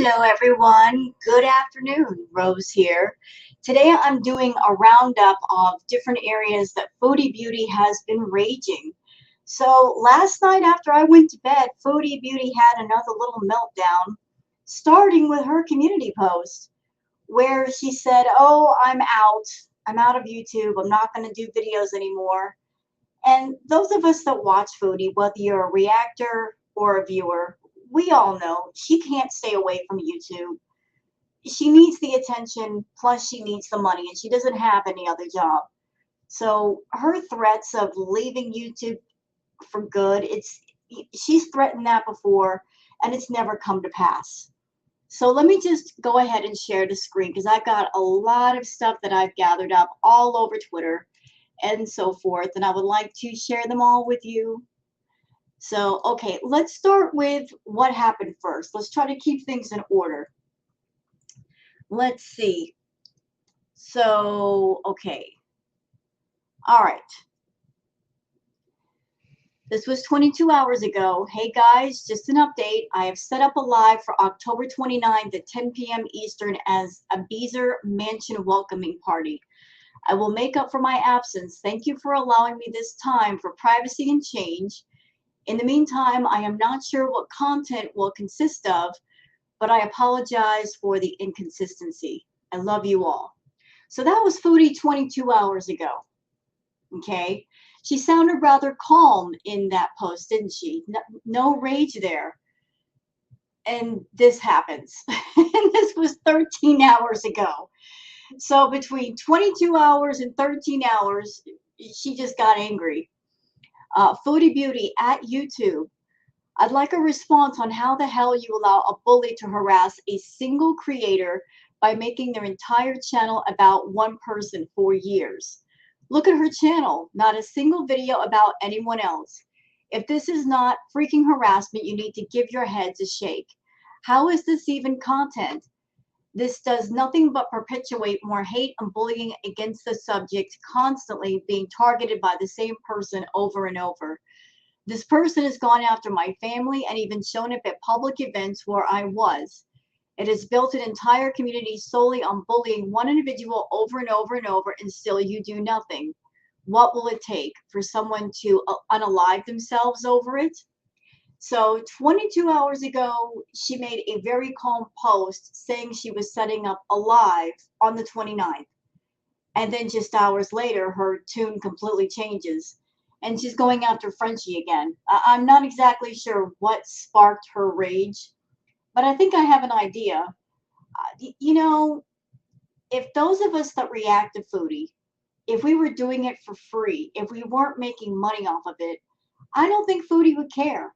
Hello, everyone. Good afternoon. Rose here. Today I'm doing a roundup of different areas that Foodie Beauty has been raging. So last night after I went to bed, Foodie Beauty had another little meltdown, starting with her community post where she said, "Oh, I'm out. I'm out of YouTube. I'm not going to do videos anymore." And those of us that watch Foodie, whether you're a reactor or a viewer, we all know she can't stay away from YouTube. She needs the attention, plus she needs the money, and she doesn't have any other job. So her threats of leaving YouTube for good, she's threatened that before, and it's never come to pass. So let me just go ahead and share the screen because I've got a lot of stuff that I've gathered up all over Twitter and so forth, and I would like to share them all with you. So, okay, let's start with what happened first. Let's try to keep things in order. Let's see. So, okay. All right. This was 22 hours ago. Hey guys, just an update. I have set up a live for October 29th at 10 p.m. Eastern as a Beezer Mansion welcoming party. I will make up for my absence. Thank you for allowing me this time for privacy and change. In the meantime, I am not sure what content will consist of, but I apologize for the inconsistency. I love you all. So that was Foodie 22 hours ago. Okay. She sounded rather calm in that post, didn't she? No rage there. And this happens. And this was 13 hours ago. So between 22 hours and 13 hours, she just got angry. Foodie Beauty at YouTube. I'd like a response on how the hell you allow a bully to harass a single creator by making their entire channel about one person for years. Look at her channel, not a single video about anyone else. If this is not freaking harassment, you need to give your heads a shake. How is this even content? This does nothing but perpetuate more hate and bullying against the subject, constantly being targeted by the same person over and over. This person has gone after my family and even shown up at public events where I was. It has built an entire community solely on bullying one individual over and over and over, and still you do nothing. What will it take for someone to unalive themselves over it? So 22 hours ago, she made a very calm post saying she was setting up a live on the 29th. And then just hours later, her tune completely changes. And she's going after Frenchie again. I'm not exactly sure what sparked her rage, but I think I have an idea. You know, if those of us that react to Foodie, if we were doing it for free, if we weren't making money off of it, I don't think Foodie would care.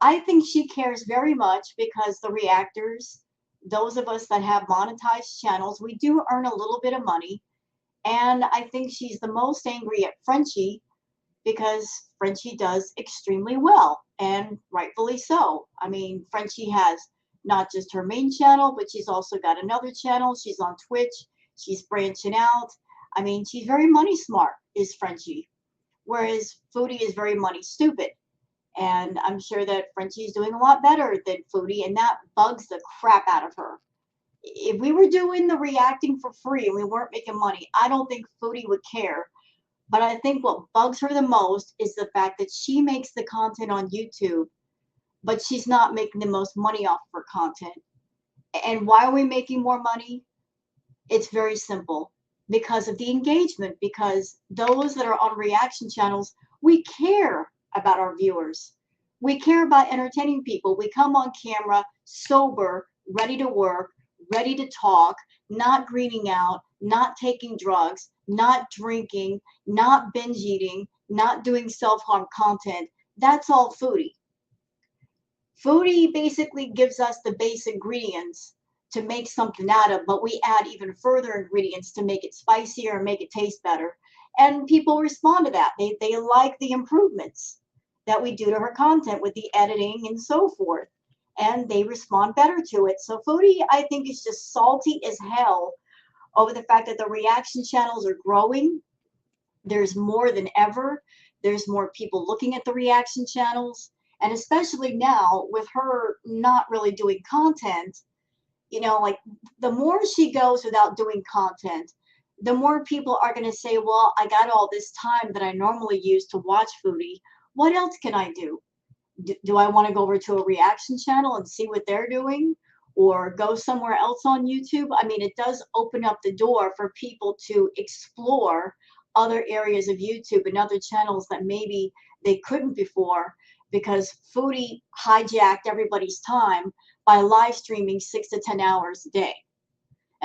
I think she cares very much because the reactors, those of us that have monetized channels, we do earn a little bit of money. And I think she's the most angry at Frenchie because Frenchie does extremely well, and rightfully so. I mean, Frenchie has not just her main channel, but she's also got another channel. She's on Twitch. She's branching out. I mean, she's very money smart, is Frenchie, whereas Foodie is very money stupid. And I'm sure that Frenchie's doing a lot better than Foodie, and that bugs the crap out of her. If we were doing the reacting for free and we weren't making money, I don't think Foodie would care. But I think what bugs her the most is the fact that she makes the content on YouTube, but she's not making the most money off of her content. And why are we making more money? It's very simple. Because of the engagement, because those that are on reaction channels, we care about our viewers. We care about entertaining people. We come on camera sober, ready to work, ready to talk, not greening out, not taking drugs, not drinking, not binge eating, not doing self-harm content. That's all Foodie. Foodie basically gives us the base ingredients to make something out of, but we add even further ingredients to make it spicier and make it taste better. And people respond to that. They like the improvements that we do to her content with the editing and so forth. And they respond better to it. So Foodie, I think, is just salty as hell over the fact that the reaction channels are growing. There's more than ever. There's more people looking at the reaction channels. And especially now with her not really doing content, You know, like the more she goes without doing content, the more people are going to say, well, I got all this time that I normally use to watch Foodie. What else can I do? Do I want to go over to a reaction channel and see what they're doing, or go somewhere else on YouTube? I mean, it does open up the door for people to explore other areas of YouTube and other channels that maybe they couldn't before, because Foodie hijacked everybody's time by live streaming 6 to 10 hours a day.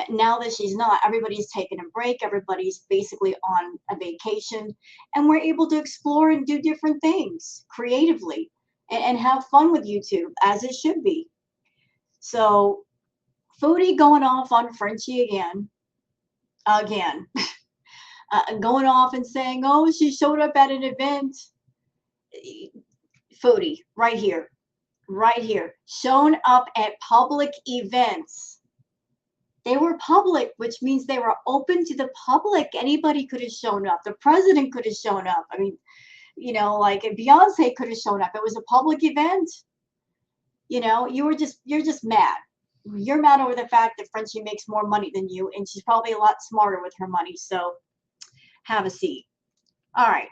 Now that she's not, everybody's taking a break, everybody's basically on a vacation, and we're able to explore and do different things creatively and have fun with YouTube, as it should be. So Foodie going off on Frenchie again, going off and saying, oh, she showed up at an event. Foodie, right here, shown up at public events. They were public, which means they were open to the public. Anybody could have shown up. The president could have shown up. I mean, you know, like Beyonce could have shown up. It was a public event. You know, you're just mad. You're mad over the fact that Frenchie makes more money than you, and she's probably a lot smarter with her money. So have a seat. All right.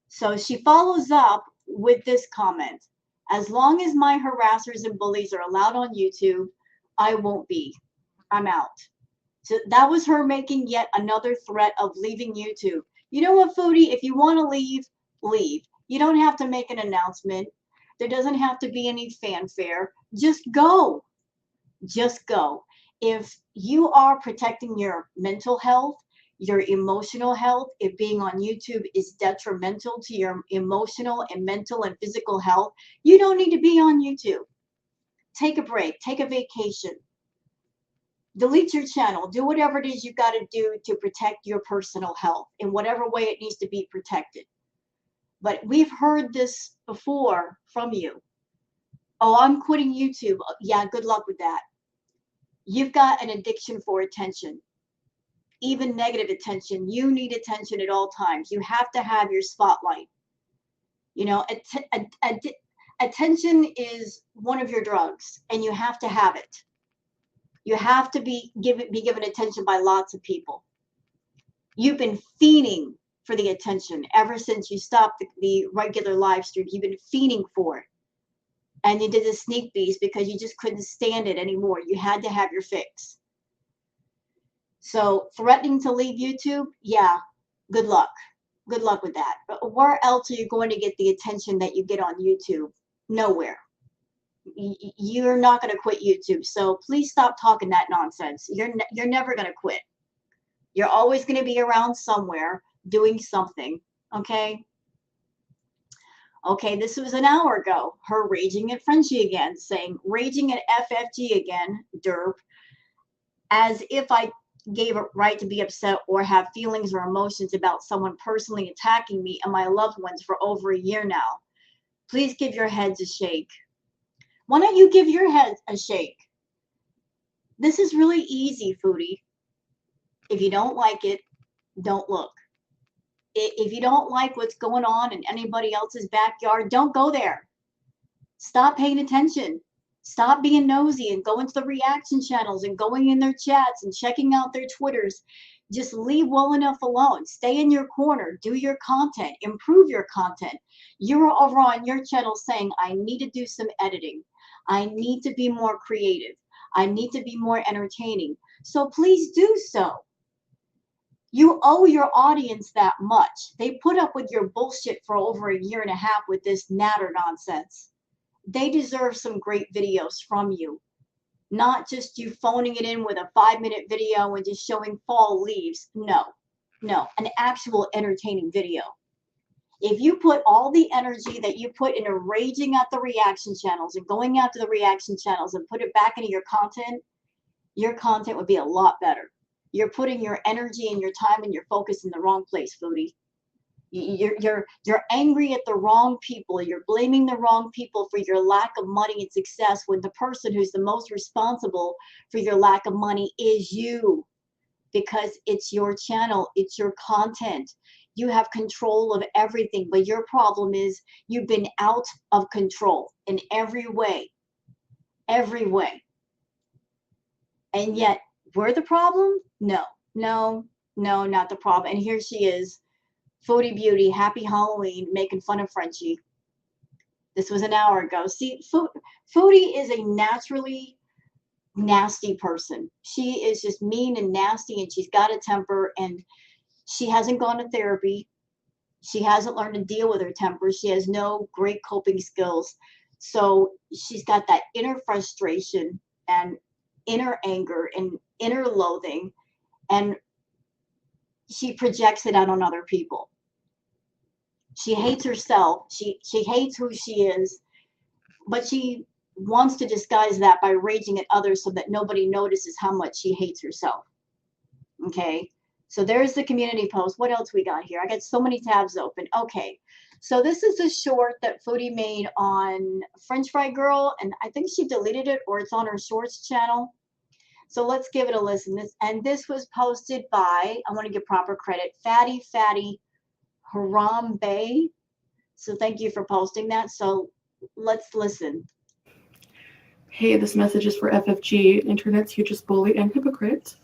So she follows up with this comment. As long as my harassers and bullies are allowed on YouTube, I won't be. I'm out. So that was her making yet another threat of leaving YouTube. You know what, Foodie? If you want to leave, leave. You don't have to make an announcement. There doesn't have to be any fanfare. Just go. Just go. If you are protecting your mental health, your emotional health, if being on YouTube is detrimental to your emotional and mental and physical health, you don't need to be on YouTube. Take a break. Take a vacation. Delete your channel. Do whatever it is you got to do to protect your personal health in whatever way it needs to be protected. But we've heard this before from you. Oh, I'm quitting YouTube. Yeah, good luck with that. You've got an addiction for attention, even negative attention. You need attention at all times. You have to have your spotlight. You know, attention is one of your drugs, and you have to have it. You have to be given attention by lots of people. You've been fiending for the attention ever since you stopped the regular live streams. You've been fiending for it. And you did the sneak beats because you just couldn't stand it anymore. You had to have your fix. So threatening to leave YouTube, yeah, good luck. Good luck with that. But where else are you going to get the attention that you get on YouTube? Nowhere. You're not going to quit YouTube. So please stop talking that nonsense. You're never going to quit. You're always going to be around somewhere doing something. Okay? Okay, this was an hour ago. Her raging at Frenchie again, saying, raging at FFG again, derp, as if I gave a right to be upset or have feelings or emotions about someone personally attacking me and my loved ones for over a year now. Please give your heads a shake. Why don't you give your head a shake? This is really easy, Foodie. If you don't like it, don't look. If you don't like what's going on in anybody else's backyard, don't go there. Stop paying attention. Stop being nosy and go into the reaction channels and going in their chats and checking out their Twitters. Just leave well enough alone. Stay in your corner. Do your content. Improve your content. You're over on your channel saying, I need to do some editing. I need to be more creative. I need to be more entertaining. So please do so. You owe your audience that much. They put up with your bullshit for over a year and a half with this natter nonsense. They deserve some great videos from you. Not just you phoning it in with a 5-minute video and just showing fall leaves. No, an actual entertaining video. If you put all the energy that you put into raging at the reaction channels and going after the reaction channels and put it back into your content would be a lot better. You're putting your energy and your time and your focus in the wrong place, Foodie. You're angry at the wrong people. You're blaming the wrong people for your lack of money and success when the person who's the most responsible for your lack of money is you, because it's your channel, it's your content. You have control of everything, but your problem is you've been out of control in every way. Every way. And yet we're the problem? No, no, no, not the problem. And here she is, Foodie Beauty, happy Halloween, making fun of Frenchie. This was an hour ago. See, Foodie is a naturally nasty person. She is just mean and nasty, and she's got a temper, and she hasn't gone to therapy. She hasn't learned to deal with her temper. She has no great coping skills. So she's got that inner frustration and inner anger and inner loathing, and she projects it out on other people. She hates herself. She hates who she is, but she wants to disguise that by raging at others so that nobody notices how much she hates herself. Okay, so there's the community post. What else we got here? I got so many tabs open. Okay, so this is a short that Foodie made on French Fry Girl, and I think she deleted it or it's on her shorts channel. So let's give it a listen. This was posted by, I want to give proper credit, Fatty Harambe. So thank you for posting that. So let's listen. Hey, this message is for FFG, Internet's hugest bully and hypocrite.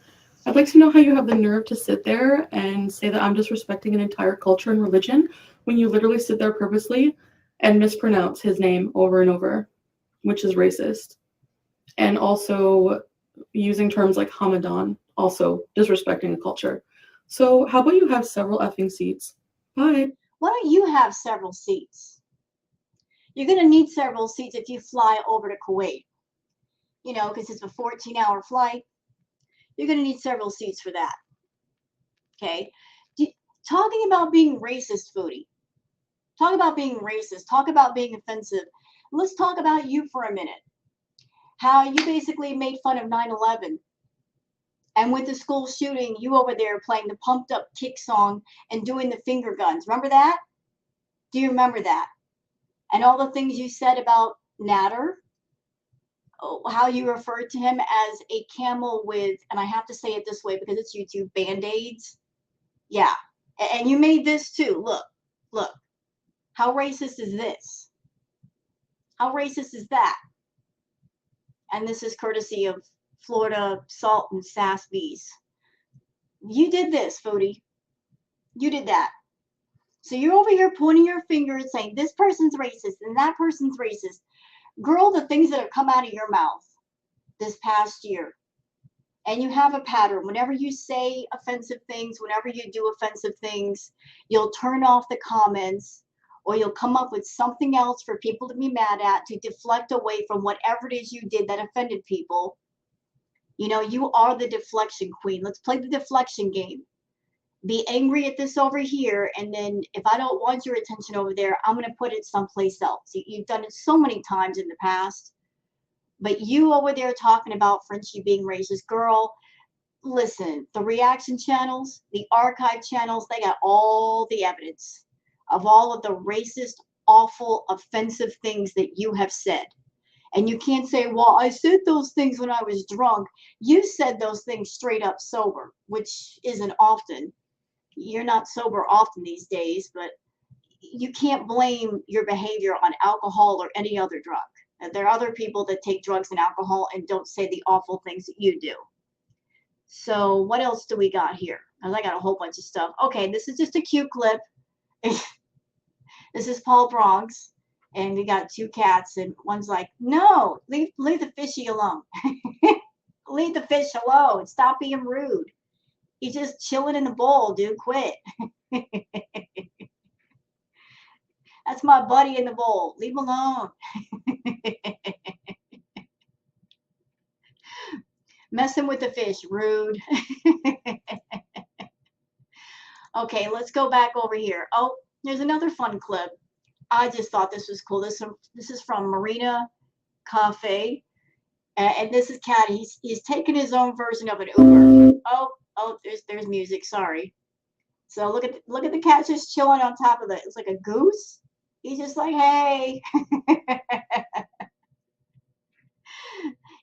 I'd like to know how you have the nerve to sit there and say that I'm disrespecting an entire culture and religion when you literally sit there purposely and mispronounce his name over and over, which is racist. And also using terms like Hamadan, also disrespecting a culture. So how about you have several effing seats? Bye. Why don't you have several seats? You're going to need several seats if you fly over to Kuwait, you know, because it's a 14-hour flight. You're going to need several seats for that. Okay. Talking about being racist, Foodie. Talk about being racist. Talk about being offensive. Let's talk about you for a minute. How you basically made fun of 9/11. And with the school shooting, you over there playing the pumped up kick song and doing the finger guns. Remember that? Do you remember that? And all the things you said about Nader, how you referred to him as a camel with, and I have to say it this way because it's YouTube, Band-Aids. Yeah. And you made this too. Look. How racist is this? How racist is that? And this is courtesy of Florida Salt and Sass Bees. You did this, Foodie. You did that. So you're over here pointing your finger and saying this person's racist and that person's racist. Girl, the things that have come out of your mouth this past year. And you have a pattern. Whenever you say offensive things, whenever you do offensive things, you'll turn off the comments or you'll come up with something else for people to be mad at to deflect away from whatever it is you did that offended people. You know, you are the deflection queen. Let's play the deflection game. Be angry at this over here, and then if I don't want your attention over there, I'm going to put it someplace else. You've done it so many times in the past. But you over there talking about Frenchie being racist, girl, listen, the reaction channels, the archive channels, they got all the evidence of all of the racist, awful, offensive things that you have said. And you can't say, well, I said those things when I was drunk. You said those things straight up sober, which isn't often. You're not sober often these days, but you can't blame your behavior on alcohol or any other drug. There are other people that take drugs and alcohol and don't say the awful things that you do. So what else do we got here? Because I got a whole bunch of stuff. Okay, this is just a cute clip. This is Paul Bronx. And we got two cats, and one's like, no, leave the fishy alone. Leave the fish alone. Stop being rude. He's just chilling in the bowl, dude. Quit. That's my buddy in the bowl. Leave him alone. Messing with the fish. Rude. Okay, let's go back over here. Oh, there's another fun clip. I just thought this was cool. This is from Marina Cafe. And this is Cat. He's taken his own version of an Uber. Oh, there's music. Sorry. So look at the cat just chilling on top of it. It's like a goose. He's just like, hey.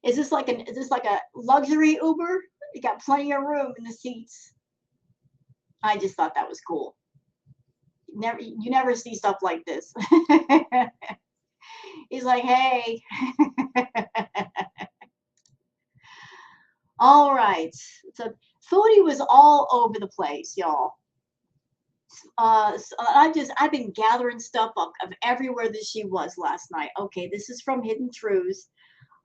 Is this like a luxury Uber? You got plenty of room in the seats. I just thought that was cool. You never see stuff like this. He's like, hey. All right. So Foodie was all over the place, y'all. So I've been gathering stuff up of everywhere that she was last night. Okay, this is from Hidden Truths.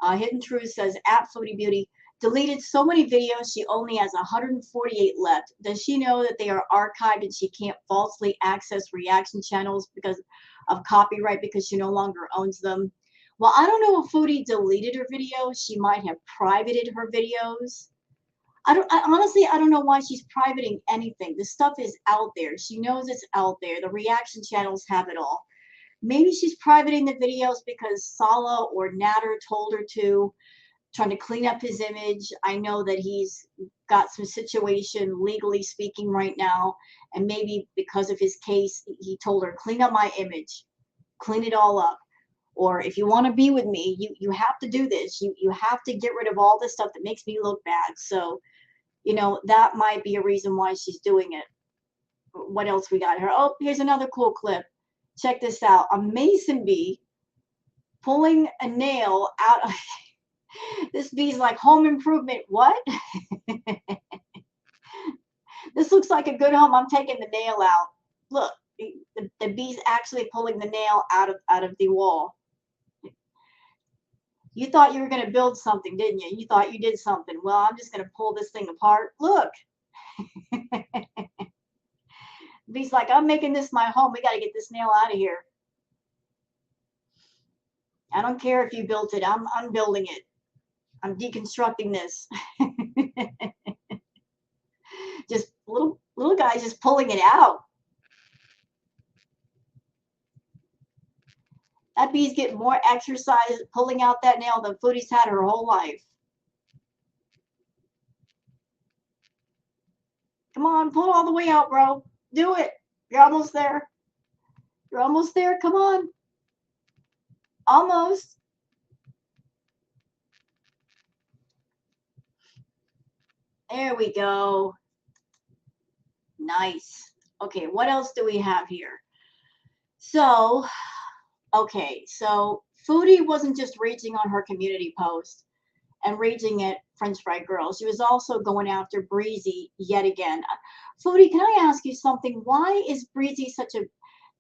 Hidden Truth says, at Foodie Beauty, deleted so many videos, she only has 148 left. Does she know that they are archived and she can't falsely access reaction channels because of copyright because she no longer owns them? Well, I don't know if Foodie deleted her videos. She might have privated her videos. Honestly, I don't know why she's privating anything. The stuff is out there. She knows it's out there. The reaction channels have it all. Maybe she's privating the videos because Sala or Natter told her to, trying to clean up his image. I know that he's got some situation legally speaking right now, and maybe because of his case, he told her, clean up my image, clean it all up. Or if you want to be with me, you have to do this. You have to get rid of all the stuff that makes me look bad. So, that might be a reason why she's doing it. What else we got here? Oh, here's another cool clip. Check this out. A mason bee pulling a nail out of this bee's like home improvement. What? This looks like a good home. I'm taking the nail out. Look, the bee's actually pulling the nail out of the wall. You thought you were going to build something, didn't you? You thought you did something. Well, I'm just going to pull this thing apart. Look. Bee's like, I'm making this my home. We got to get this nail out of here. I don't care if you built it. I'm building it. I'm deconstructing this. Just little guy just pulling it out. That bee's getting more exercise pulling out that nail than Foodie's had her whole life. Come on, pull it all the way out, bro. Do it. You're almost there. You're almost there. Come on. Almost. There we go. Nice. Okay, what else do we have here? So, okay, so Foodie wasn't just raging on her community post and raging at French Fry Girl. She was also going after Breezy yet again. Foodie, can I ask you something? Why is Breezy such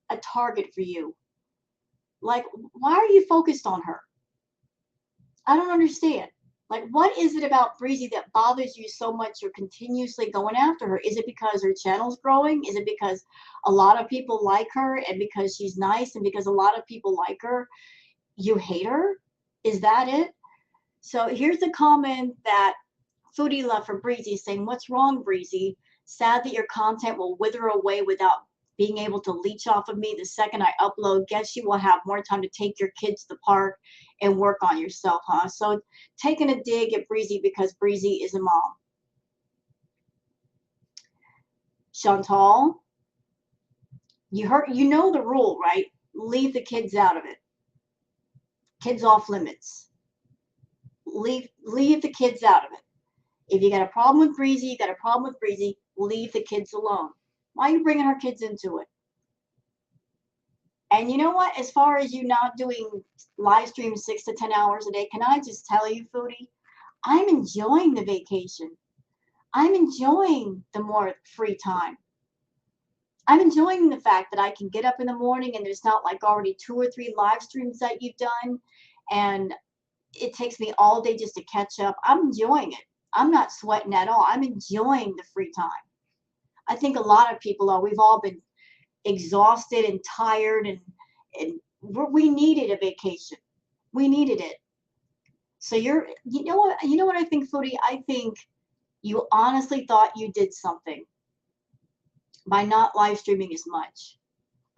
a target for you? Like, why are you focused on her? I don't understand. Like, what is it about Breezy that bothers you so much? You're continuously going after her. Is it because her channel's growing? Is it because a lot of people like her and because she's nice and because a lot of people like her, you hate her? Is that it? So here's a comment that Foodie left for Breezy saying, what's wrong, Breezy? Sad that your content will wither away without being able to leech off of me the second I upload. Guess you will have more time to take your kids to the park and work on yourself, huh? So taking a dig at Breezy because Breezy is a mom. Chantal, you know the rule, right? Leave the kids out of it. Kids off limits. Leave the kids out of it. If you got a problem with Breezy, you got a problem with Breezy, leave the kids alone. Why are you bringing her kids into it? And you know what? As far as you not doing live streams 6 to 10 hours a day, can I just tell you, Foodie, I'm enjoying the vacation. I'm enjoying the more free time. I'm enjoying the fact that I can get up in the morning and there's not like already 2 or 3 live streams that you've done. And it takes me all day just to catch up. I'm enjoying it. I'm not sweating at all. I'm enjoying the free time. I think a lot of people are. We've all been exhausted and tired, and we needed a vacation. We needed it. So you know what I think, Foodie? I think you honestly thought you did something by not live streaming as much.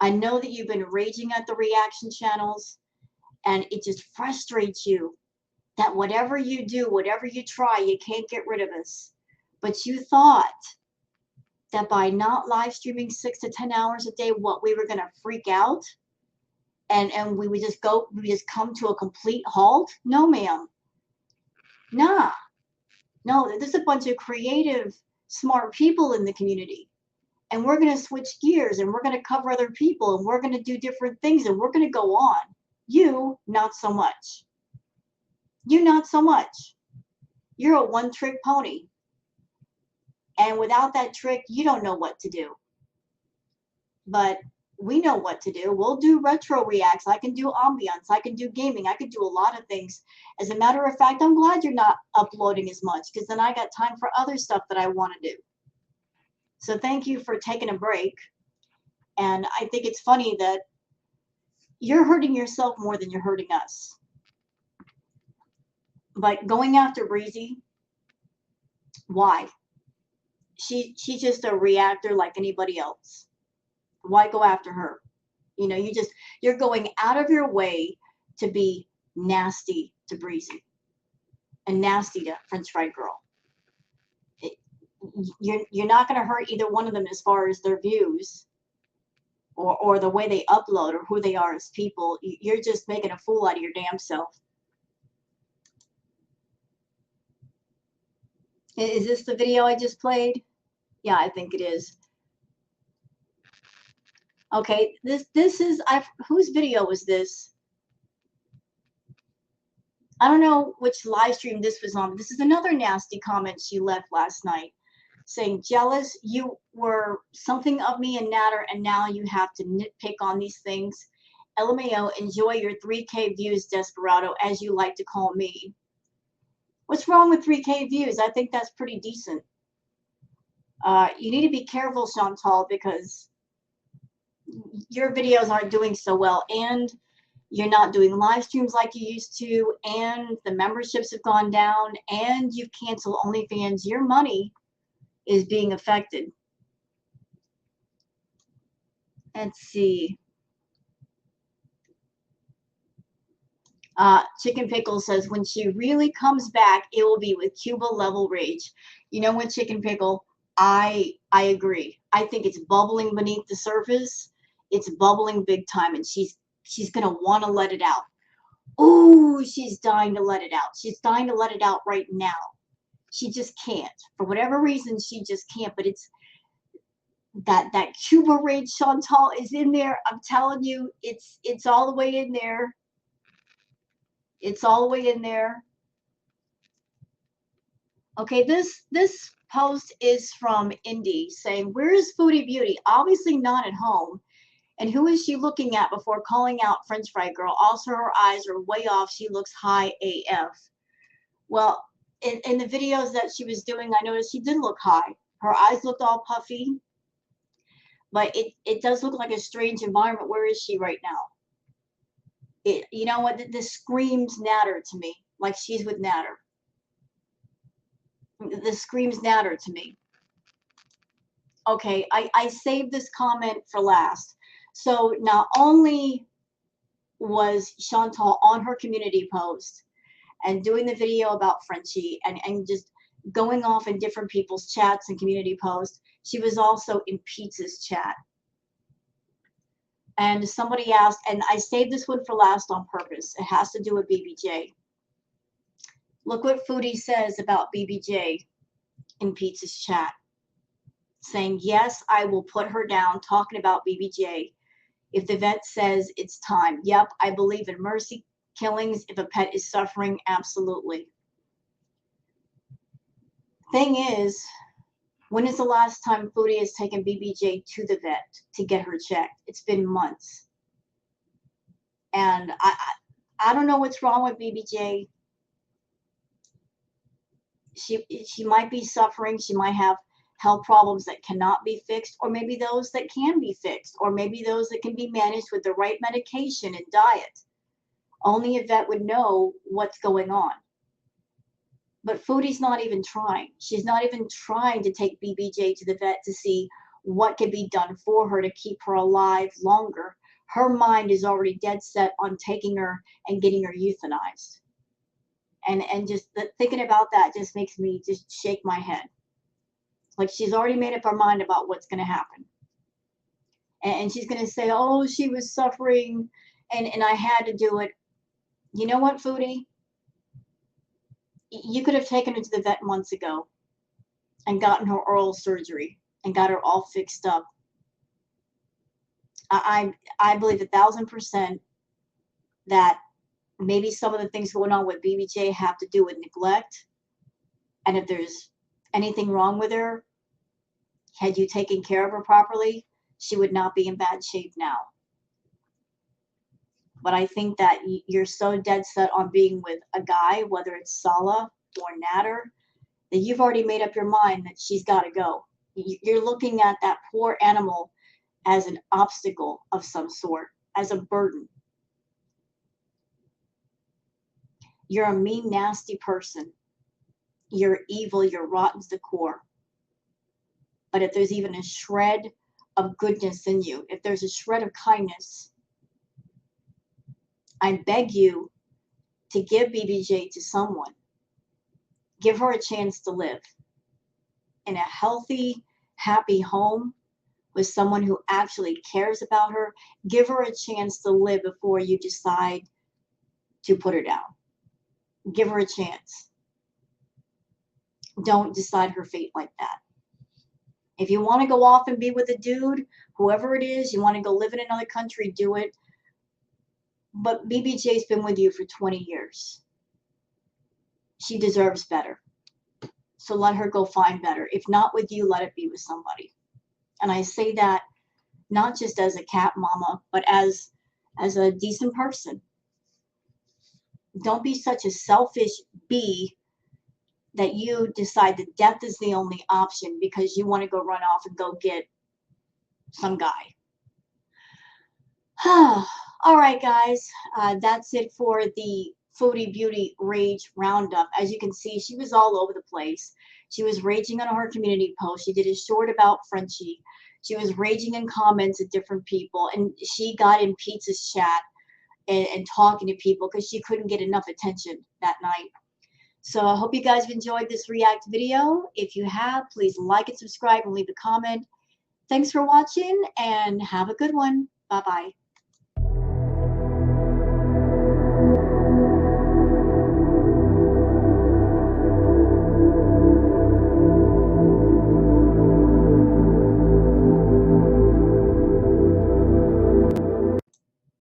I know that you've been raging at the reaction channels, and it just frustrates you that whatever you do, whatever you try, you can't get rid of us. But you thought that by not live streaming 6 to 10 hours a day, what, we were going to freak out and we would just come to a complete halt? No, ma'am. Nah. No, there's a bunch of creative, smart people in the community. And we're going to switch gears and we're going to cover other people and we're going to do different things and we're going to go on. You, not so much. You, not so much. You're a one-trick pony. And without that trick, you don't know what to do. But we know what to do. We'll do retro reacts. I can do ambiance. I can do gaming. I can do a lot of things. As a matter of fact, I'm glad you're not uploading as much, because then I got time for other stuff that I want to do. So thank you for taking a break. And I think it's funny that you're hurting yourself more than you're hurting us. But going after Breezy, why? She's just a reactor like anybody else. Why go after her? You know, you're going out of your way to be nasty to Breezy and nasty to French Fried Girl. You're not going to hurt either one of them as far as their views or the way they upload or who they are as people. You're just making a fool out of your damn self. Is this the video I just played? Yeah, I think it is. Okay, this is whose video was this? I don't know which live stream this was on. This is another nasty comment she left last night, saying, jealous, you were something of me and Natter, and now you have to nitpick on these things. LMAO, enjoy your 3K views, Desperado, as you like to call me. What's wrong with 3K views? I think that's pretty decent. You need to be careful, Chantal, because your videos aren't doing so well, and you're not doing live streams like you used to, and the memberships have gone down, and you've canceled OnlyFans. Your money is being affected. Let's see. Chicken Pickle says, when she really comes back, it will be with Cuba level rage. You know what, Chicken Pickle? I agree. I think it's bubbling beneath the surface. It's bubbling big time, and she's gonna want to let it out. Ooh, she's dying to let it out. She's dying to let it out right now. She just can't. For whatever reason, she just can't. But it's that Cuba rage, Chantal, is in there. I'm telling you, it's all the way in there. It's all the way in there. Okay, this post is from Indy saying, where is Foodie Beauty? Obviously not at home. And who is she looking at before calling out French Fry Girl? Also, her eyes are way off. She looks high AF. Well, in the videos that she was doing, I noticed she did look high. Her eyes looked all puffy. But it does look like a strange environment. Where is she right now? You know what? This screams Natter to me. Like she's with Natter. This screams Natter to me. Okay, I saved this comment for last. So not only was Chantal on her community post and doing the video about Frenchie and just going off in different people's chats and community posts, she was also in Pizza's chat. And somebody asked, and I saved this one for last on purpose. It has to do with BBJ. Look what Foodie says about BBJ in Pizza's chat, saying, yes, I will put her down, talking about BBJ. If the vet says it's time. Yep, I believe in mercy killings if a pet is suffering, absolutely. Thing is, when is the last time Foodie has taken BBJ to the vet to get her checked? It's been months. And I don't know what's wrong with BBJ. She might be suffering. She might have health problems that cannot be fixed, or maybe those that can be fixed, or maybe those that can be managed with the right medication and diet. Only a vet would know what's going on. But Foodie's not even trying. She's not even trying to take BBJ to the vet to see what can be done for her to keep her alive longer. Her mind is already dead set on taking her and getting her euthanized. And just thinking about that just makes me just shake my head. Like she's already made up her mind about what's going to happen. And she's going to say, oh, she was suffering and I had to do it. You know what, Foodie? You could have taken her to the vet months ago and gotten her oral surgery and got her all fixed up. I believe 1,000% that maybe some of the things going on with BBJ have to do with neglect, And if there's anything wrong with her, had you taken care of her properly, she would not be in bad shape now. But I think that you're so dead set on being with a guy, whether it's Sala or Natter, that you've already made up your mind that she's got to go. You're looking at that poor animal as an obstacle of some sort, as a burden. You're a mean, nasty person. You're evil, you're rotten to the core. But if there's even a shred of goodness in you, if there's a shred of kindness, I beg you to give BBJ to someone. Give her a chance to live in a healthy, happy home with someone who actually cares about her. Give her a chance to live before you decide to put her down. Give her a chance. Don't decide her fate like that. If you want to go off and be with a dude, whoever it is, you want to go live in another country, do it. But BBJ's been with you for 20 years. She deserves better. So let her go find better. If not with you, let it be with somebody. And I say that not just as a cat mama, but as a decent person. Don't be such a selfish bee that you decide that death is the only option because you want to go run off and go get some guy. All right, guys, that's it for the Foodie Beauty Rage Roundup. As you can see, she was all over the place. She was raging on her community post. She did a short about Frenchie. She was raging in comments at different people, and she got in Pizza's chat and talking to people because she couldn't get enough attention that night. So I hope you guys have enjoyed this react video. If you have, please like and subscribe and leave a comment. Thanks for watching and have a good one. Bye-bye.